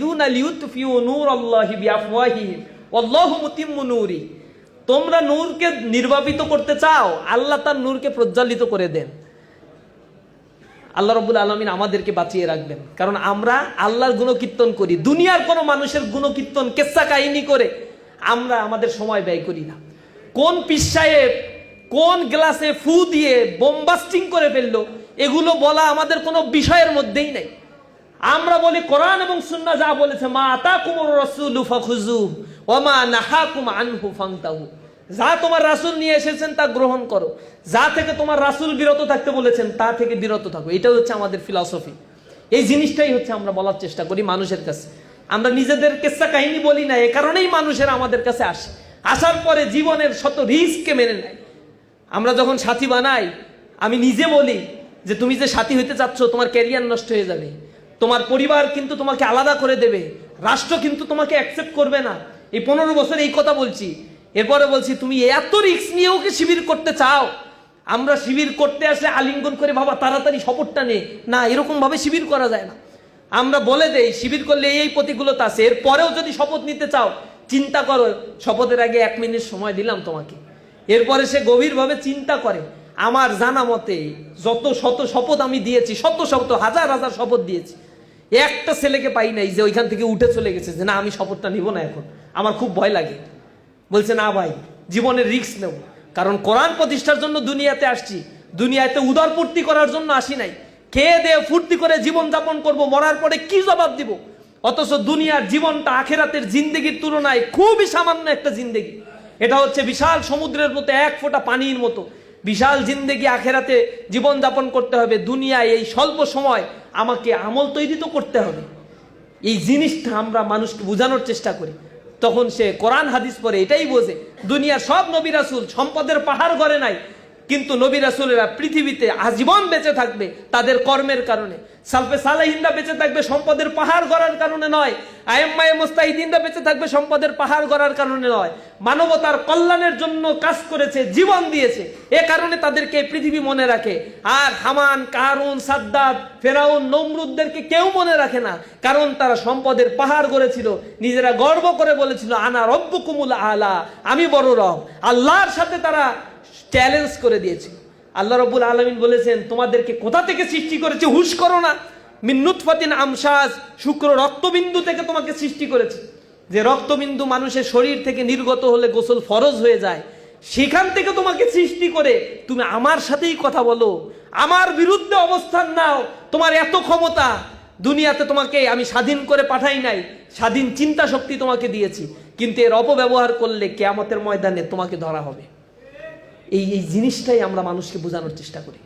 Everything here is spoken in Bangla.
ইউরিদুনা লিইউতফিউ নূরাল্লাহি বিআফওয়াহিহিম ওয়াল্লাহু মুতিম্মু নূরি। তোমরা নূরকে নির্বাপিত করতে চাও, আল্লাহ তার নূরকে প্রজ্বলিত করে দেন। আল্লাহ রাব্বুল আলামিন আমাদেরকে বাঁচিয়ে রাখবেন, কারণ আমরা আল্লাহর গুণকীর্তন করি। দুনিয়ার কোনো মানুষের গুণকীর্তন কেচ্ছা কাহিনী করে আমরা আমাদের সময় ব্যয় করি না। কোন পীর সাহেব কোন গ্লাসে ফু দিয়ে বোমবাস্টিং করে ফেললো, এগুলো বলা আমাদের কোনো বিষয়ের মধ্যেই নাই। আমরা বলি কোরআন এবং সুন্নাহ যা বলেছে, মা আতাকুমুর রাসূলু ফাখুযুহু ওয়া মা নাহাকুম আনহু ফান্তাহু। যা তোমার রাসূল নিয়ে এসেছেন তা গ্রহণ করো, যা থেকে তোমার রাসূল বিরত থাকতে বলেছেন তা থেকে বিরত থাকো। এটা হচ্ছে আমাদের ফিলসফি। এই জিনিসটাই হচ্ছে আমরা বলার চেষ্টা করি মানুষের কাছে। আমরা নিজেদের কেচ্ছা কাহিনী বলি না, এ কারণেই মানুষের আমাদের কাছে আসে। আসার পরে জীবনের শত রিস্ককে মেনে নেয়। আমরা যখন সাথী বানাই, আমি নিজে বলি যে তুমি যে সাথী হইতে চাচ্ছ, তোমার ক্যারিয়ার নষ্ট হয়ে যাবে, তোমার পরিবার কিন্তু তোমাকে আলাদা করে দেবে, রাষ্ট্র কিন্তু তোমাকে অ্যাকসেপ্ট করবে না। এই 15 বছর এই কথা বলছি। এরপরে বলছি তুমি এত রিস্ক নিয়েও কি শিবির করতে চাও? আমরা শিবির করতে আসলে আলিঙ্গন করে বাবা তাড়াতাড়ি শপথটা নে, না, এরকম ভাবে শিবির করা যায় না। আমরা বলে দেই শিবির করলে এই প্রতিকূলতা আছে, এরপরেও যদি শপথ নিতে চাও চিন্তা করো, শপথের আগে 1 মিনিট সময় দিলাম তোমাকে। এরপরে সে গভীরভাবে চিন্তা করে। আমার জানা মতে যত শত শপথ আমি দিয়েছি, শত শত হাজার হাজার শপথ দিয়েছি, একটা ছেলেকে পাই নাই যে ওইখান থেকে উঠে চলে গেছে যে না আমি শপথটা নিব না, এখন আমার খুব ভয় লাগে। বলছে না ভাই, জীবনের রিস্ক নেব, কারণ কোরআন প্রতিষ্ঠার জন্য দুনিয়াতে আসছি, দুনিয়াতে উদরপূর্তি করার জন্য আসি নাই। খেয়ে দিয়ে ফুর্তি করে জীবন যাপন করব, মরার পরে কি জবাব দিব? অথচ দুনিয়ার জীবনটা আখেরাতের জিন্দেগির তুলনায় খুবই সামান্য একটা জিন্দেগি। এটা হচ্ছে বিশাল সমুদ্রের মতো, 1 ফোঁটা পানির মতো বিশাল জিন্দেগি। আখেরাতে জীবন যাপন করতে হবে, দুনিয়ায় এই স্বল্প সময় আমাকে আমল তৈরি তো করতে হবে। এই জিনিসটা আমরা মানুষকে বোঝানোর চেষ্টা করি, তখন সে কোরআন হাদিস পড়ে এটাই বোঝে। দুনিয়ার সব নবী রাসূল সম্পদের পাহাড় গড়ে নাই, কিন্তু নবী রাসূলেরা পৃথিবীতে আজীবন বেঁচে থাকবে তাদের কর্মের কারণে। সালফে সালেহিনরা বেঁচে থাকবে সম্পদের পাহাড় গড়ার কারণে নয়, আইম্মায়ে মুস্তাহিদিনরা বেঁচে থাকবে সম্পদের পাহাড় গড়ার কারণে নয়। মানবতার কল্যাণের জন্য কাজ করেছে, জীবন দিয়েছে, এ কারণে তাদেরকে পৃথিবী মনে রাখে। আর হামান, কারুন, সাদ্দাত, ফেরাউন, নমরুদদেরকে কেউ মনে রাখে না, কারণ তারা সম্পদের পাহাড় গড়েছিল। নিজেরা গর্ব করে বলেছিল আনা রব্বুকুমুল আলা, আমি বড় রব। আল্লাহর সাথে তারা চ্যালেঞ্জ করে দিয়েছে। আল্লাহ রাব্বুল আলামিন বলেছেন তোমাদেরকে কোথা থেকে সৃষ্টি করেছে, হুশ করো না। মিন নুতফাতিন আমশাজ, শুক্র রক্তবিন্দু থেকে তোমাকে সৃষ্টি করেছে। যে রক্তবিন্দু মানুষের শরীর থেকে নির্গত হলে গোসল ফরজ হয়ে যায়, সেখান থেকে তোমাকে সৃষ্টি করে তুমি আমার সাথেই কথা বলো, আমার বিরুদ্ধে অবস্থান নাও। তোমার এত ক্ষমতা, দুনিয়াতে তোমাকে আমি স্বাধীন করে পাঠাই নাই, স্বাধীন চিন্তা শক্তি তোমাকে দিয়েছি, কিন্তু এর অপব্যবহার করলে কিয়ামতের ময়দানে তোমাকে ধরা হবে। এই জিনিসটাই আমরা মানুষকে বোঝানোর চেষ্টা করি।